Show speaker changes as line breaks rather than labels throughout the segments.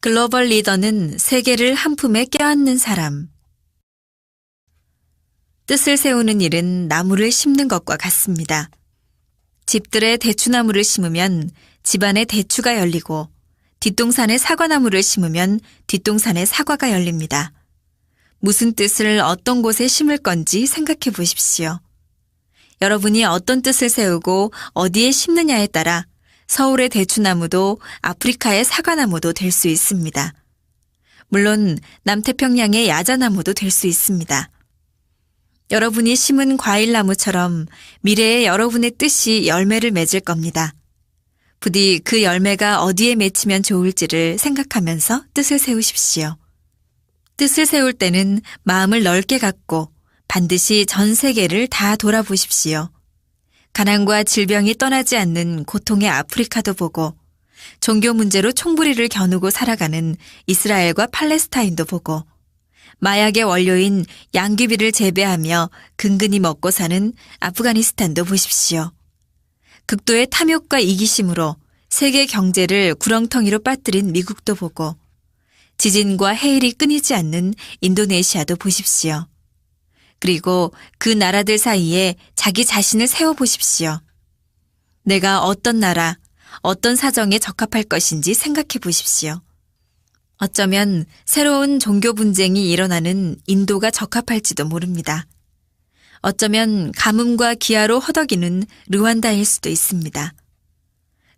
글로벌 리더는 세계를 한 품에 껴안는 사람. 뜻을 세우는 일은 나무를 심는 것과 같습니다. 집들에 대추나무를 심으면 집안에 대추가 열리고 뒷동산에 사과나무를 심으면 뒷동산에 사과가 열립니다. 무슨 뜻을 어떤 곳에 심을 건지 생각해 보십시오. 여러분이 어떤 뜻을 세우고 어디에 심느냐에 따라 서울의 대추나무도 아프리카의 사과나무도 될 수 있습니다. 물론 남태평양의 야자나무도 될 수 있습니다. 여러분이 심은 과일나무처럼 미래의 여러분의 뜻이 열매를 맺을 겁니다. 부디 그 열매가 어디에 맺히면 좋을지를 생각하면서 뜻을 세우십시오. 뜻을 세울 때는 마음을 넓게 갖고 반드시 전 세계를 다 돌아보십시오. 가난과 질병이 떠나지 않는 고통의 아프리카도 보고 종교 문제로 총부리를 겨누고 살아가는 이스라엘과 팔레스타인도 보고 마약의 원료인 양귀비를 재배하며 근근히 먹고 사는 아프가니스탄도 보십시오. 극도의 탐욕과 이기심으로 세계 경제를 구렁텅이로 빠뜨린 미국도 보고 지진과 해일이 끊이지 않는 인도네시아도 보십시오. 그리고 그 나라들 사이에 자기 자신을 세워보십시오. 내가 어떤 나라, 어떤 사정에 적합할 것인지 생각해 보십시오. 어쩌면 새로운 종교 분쟁이 일어나는 인도가 적합할지도 모릅니다. 어쩌면 가뭄과 기아로 허덕이는 르완다일 수도 있습니다.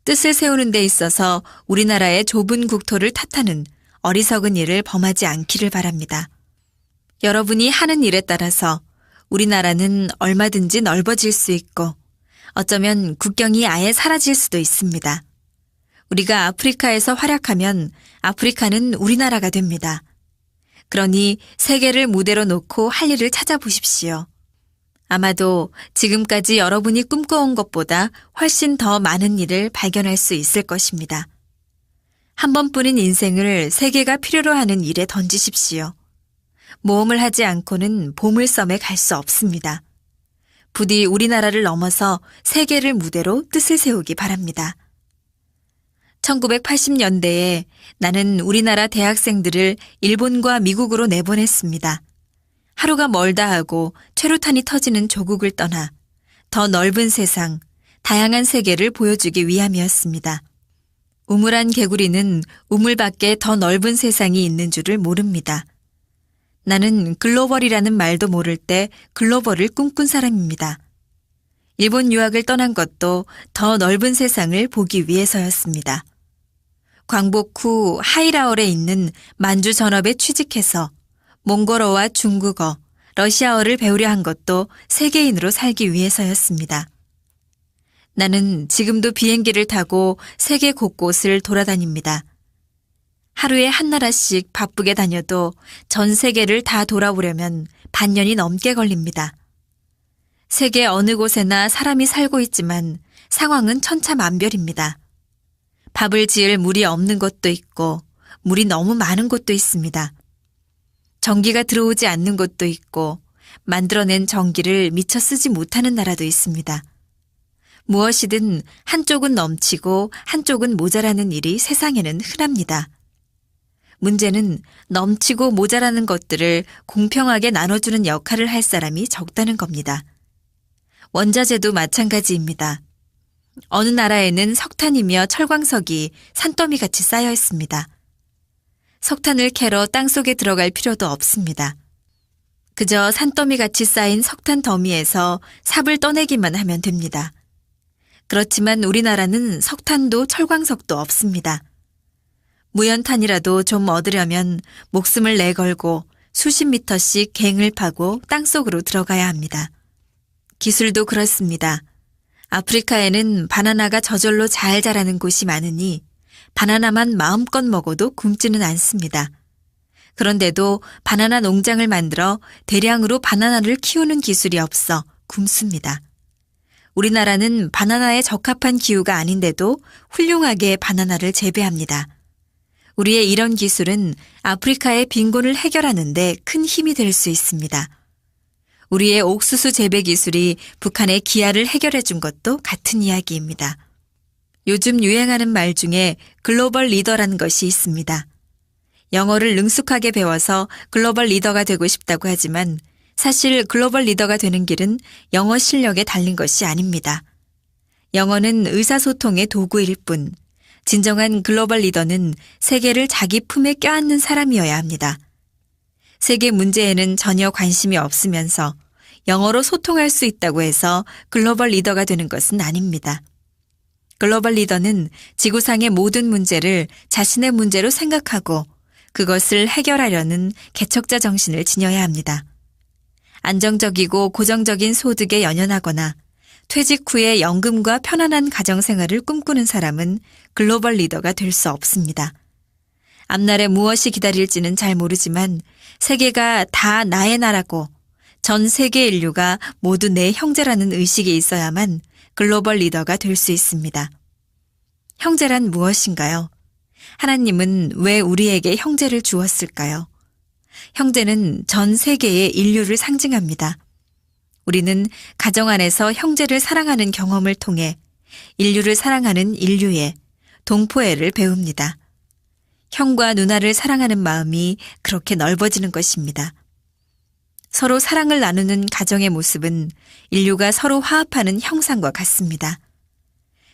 뜻을 세우는 데 있어서 우리나라의 좁은 국토를 탓하는 어리석은 일을 범하지 않기를 바랍니다. 여러분이 하는 일에 따라서 우리나라는 얼마든지 넓어질 수 있고 어쩌면 국경이 아예 사라질 수도 있습니다. 우리가 아프리카에서 활약하면 아프리카는 우리나라가 됩니다. 그러니 세계를 무대로 놓고 할 일을 찾아보십시오. 아마도 지금까지 여러분이 꿈꿔온 것보다 훨씬 더 많은 일을 발견할 수 있을 것입니다. 한 번뿐인 인생을 세계가 필요로 하는 일에 던지십시오. 모험을 하지 않고는 보물섬에 갈 수 없습니다. 부디 우리나라를 넘어서 세계를 무대로 뜻을 세우기 바랍니다. 1980년대에 나는 우리나라 대학생들을 일본과 미국으로 내보냈습니다. 하루가 멀다 하고 최루탄이 터지는 조국을 떠나 더 넓은 세상, 다양한 세계를 보여주기 위함이었습니다. 우물한 개구리는 우물 밖에 더 넓은 세상이 있는 줄을 모릅니다. 나는 글로벌이라는 말도 모를 때 글로벌을 꿈꾼 사람입니다. 일본 유학을 떠난 것도 더 넓은 세상을 보기 위해서였습니다. 광복 후 하이라얼에 있는 만주 전업에 취직해서 몽골어와 중국어, 러시아어를 배우려 한 것도 세계인으로 살기 위해서였습니다. 나는 지금도 비행기를 타고 세계 곳곳을 돌아다닙니다. 하루에 한 나라씩 바쁘게 다녀도 전 세계를 다 돌아보려면 반년이 넘게 걸립니다. 세계 어느 곳에나 사람이 살고 있지만 상황은 천차만별입니다. 밥을 지을 물이 없는 곳도 있고 물이 너무 많은 곳도 있습니다. 전기가 들어오지 않는 곳도 있고 만들어낸 전기를 미처 쓰지 못하는 나라도 있습니다. 무엇이든 한쪽은 넘치고 한쪽은 모자라는 일이 세상에는 흔합니다. 문제는 넘치고 모자라는 것들을 공평하게 나눠주는 역할을 할 사람이 적다는 겁니다. 원자재도 마찬가지입니다. 어느 나라에는 석탄이며 철광석이 산더미같이 쌓여 있습니다. 석탄을 캐러 땅속에 들어갈 필요도 없습니다. 그저 산더미같이 쌓인 석탄 더미에서 삽을 떠내기만 하면 됩니다. 그렇지만 우리나라는 석탄도 철광석도 없습니다. 무연탄이라도 좀 얻으려면 목숨을 내걸고 수십 미터씩 갱을 파고 땅속으로 들어가야 합니다. 기술도 그렇습니다. 아프리카에는 바나나가 저절로 잘 자라는 곳이 많으니 바나나만 마음껏 먹어도 굶지는 않습니다. 그런데도 바나나 농장을 만들어 대량으로 바나나를 키우는 기술이 없어 굶습니다. 우리나라는 바나나에 적합한 기후가 아닌데도 훌륭하게 바나나를 재배합니다. 우리의 이런 기술은 아프리카의 빈곤을 해결하는 데 큰 힘이 될 수 있습니다. 우리의 옥수수 재배 기술이 북한의 기아를 해결해 준 것도 같은 이야기입니다. 요즘 유행하는 말 중에 글로벌 리더라는 것이 있습니다. 영어를 능숙하게 배워서 글로벌 리더가 되고 싶다고 하지만 사실 글로벌 리더가 되는 길은 영어 실력에 달린 것이 아닙니다. 영어는 의사소통의 도구일 뿐, 진정한 글로벌 리더는 세계를 자기 품에 껴안는 사람이어야 합니다. 세계 문제에는 전혀 관심이 없으면서 영어로 소통할 수 있다고 해서 글로벌 리더가 되는 것은 아닙니다. 글로벌 리더는 지구상의 모든 문제를 자신의 문제로 생각하고 그것을 해결하려는 개척자 정신을 지녀야 합니다. 안정적이고 고정적인 소득에 연연하거나 퇴직 후에 연금과 편안한 가정생활을 꿈꾸는 사람은 글로벌 리더가 될 수 없습니다. 앞날에 무엇이 기다릴지는 잘 모르지만 세계가 다 나의 나라고 전 세계 인류가 모두 내 형제라는 의식이 있어야만 글로벌 리더가 될 수 있습니다. 형제란 무엇인가요? 하나님은 왜 우리에게 형제를 주었을까요? 형제는 전 세계의 인류를 상징합니다. 우리는 가정 안에서 형제를 사랑하는 경험을 통해 인류를 사랑하는 인류애, 동포애를 배웁니다. 형과 누나를 사랑하는 마음이 그렇게 넓어지는 것입니다. 서로 사랑을 나누는 가정의 모습은 인류가 서로 화합하는 형상과 같습니다.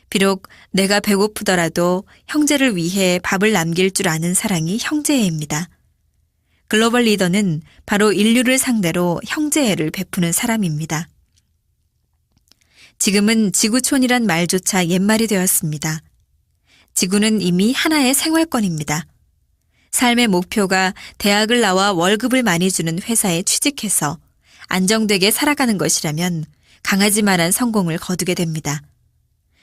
비록 내가 배고프더라도 형제를 위해 밥을 남길 줄 아는 사랑이 형제애입니다. 글로벌 리더는 바로 인류를 상대로 형제애를 베푸는 사람입니다. 지금은 지구촌이란 말조차 옛말이 되었습니다. 지구는 이미 하나의 생활권입니다. 삶의 목표가 대학을 나와 월급을 많이 주는 회사에 취직해서 안정되게 살아가는 것이라면 강아지만한 성공을 거두게 됩니다.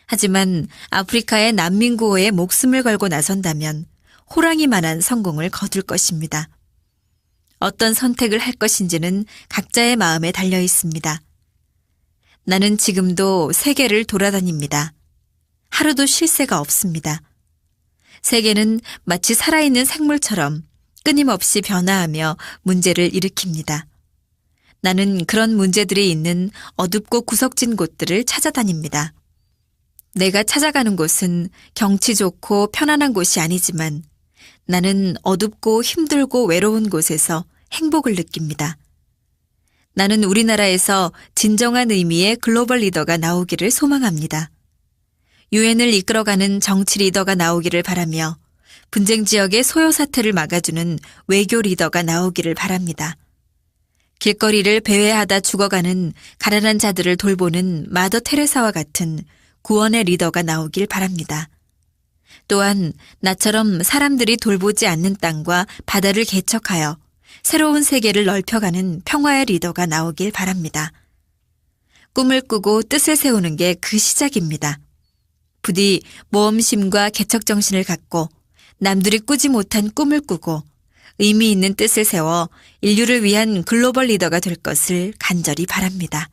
하지만 아프리카의 난민구호에 목숨을 걸고 나선다면 호랑이만한 성공을 거둘 것입니다. 어떤 선택을 할 것인지는 각자의 마음에 달려 있습니다. 나는 지금도 세계를 돌아다닙니다. 하루도 쉴 새가 없습니다. 세계는 마치 살아있는 생물처럼 끊임없이 변화하며 문제를 일으킵니다. 나는 그런 문제들이 있는 어둡고 구석진 곳들을 찾아다닙니다. 내가 찾아가는 곳은 경치 좋고 편안한 곳이 아니지만 나는 어둡고 힘들고 외로운 곳에서 행복을 느낍니다. 나는 우리나라에서 진정한 의미의 글로벌 리더가 나오기를 소망합니다. 유엔을 이끌어가는 정치 리더가 나오기를 바라며 분쟁 지역의 소요 사태를 막아주는 외교 리더가 나오기를 바랍니다. 길거리를 배회하다 죽어가는 가난한 자들을 돌보는 마더 테레사와 같은 구원의 리더가 나오길 바랍니다. 또한 나처럼 사람들이 돌보지 않는 땅과 바다를 개척하여 새로운 세계를 넓혀가는 평화의 리더가 나오길 바랍니다. 꿈을 꾸고 뜻을 세우는 게 그 시작입니다. 부디 모험심과 개척정신을 갖고 남들이 꾸지 못한 꿈을 꾸고 의미 있는 뜻을 세워 인류를 위한 글로벌 리더가 될 것을 간절히 바랍니다.